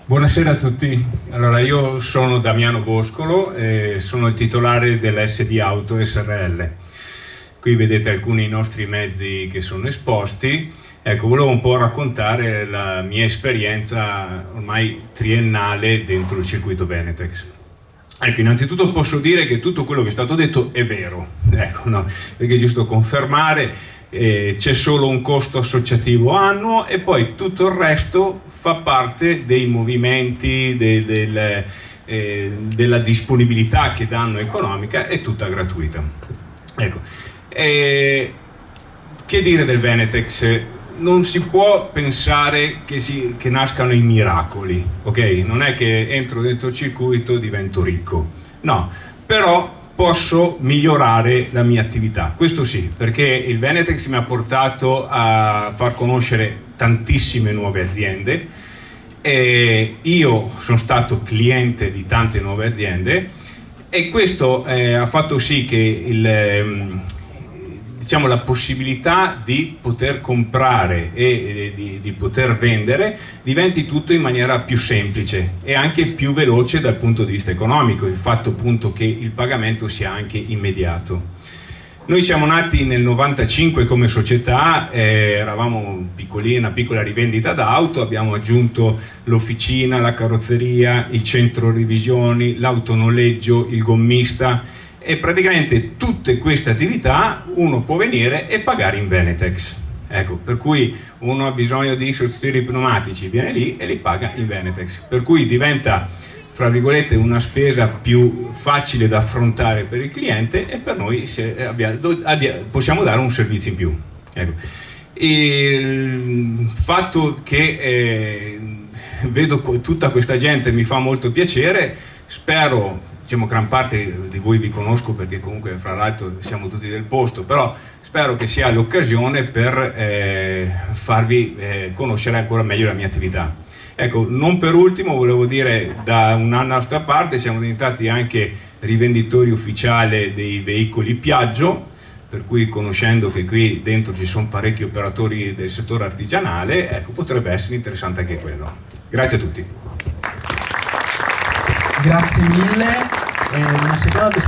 Buonasera a tutti. Allora, io sono Damiano Boscolo e sono il titolare dell'SD Auto SRL. Qui vedete alcuni dei nostri mezzi che sono esposti. Ecco, volevo un po' raccontare la mia esperienza ormai triennale dentro il circuito Venetex. Ecco, innanzitutto posso dire che tutto quello che è stato detto è vero, ecco, no? Perché è giusto confermare. C'è solo un costo associativo annuo e poi tutto il resto fa parte dei movimenti, della disponibilità che danno economica, è tutta gratuita. Ecco. Che dire del Venetex? Non si può pensare che nascano i miracoli, ok? Non è che entro dentro il circuito e divento ricco, no, però posso migliorare la mia attività, questo sì, perché il Venetex mi ha portato a far conoscere tantissime nuove aziende e io sono stato cliente di tante nuove aziende e questo ha fatto sì che diciamo, la possibilità di poter comprare e di poter vendere diventi tutto in maniera più semplice e anche più veloce dal punto di vista economico, il fatto appunto che il pagamento sia anche immediato. Noi siamo nati nel 95 come società, eravamo piccolini, una piccola rivendita d'auto, abbiamo aggiunto l'officina, la carrozzeria, il centro revisioni, l'autonoleggio, il gommista, e praticamente tutte queste attività uno può venire e pagare in Venetex. Ecco, per cui uno ha bisogno di sostituire i pneumatici, viene lì e li paga in Venetex, per cui diventa, fra virgolette, una spesa più facile da affrontare per il cliente e per noi possiamo dare un servizio in più. Ecco. Il fatto che vedo tutta questa gente mi fa molto piacere, spero, diciamo, gran parte di voi vi conosco perché comunque fra l'altro siamo tutti del posto, però spero che sia l'occasione per farvi conoscere ancora meglio la mia attività. Ecco, non per ultimo volevo dire, da un anno a questa parte siamo diventati anche rivenditori ufficiali dei veicoli Piaggio, per cui conoscendo che qui dentro ci sono parecchi operatori del settore artigianale, ecco, potrebbe essere interessante anche quello. Grazie a tutti. Grazie mille. Una seconda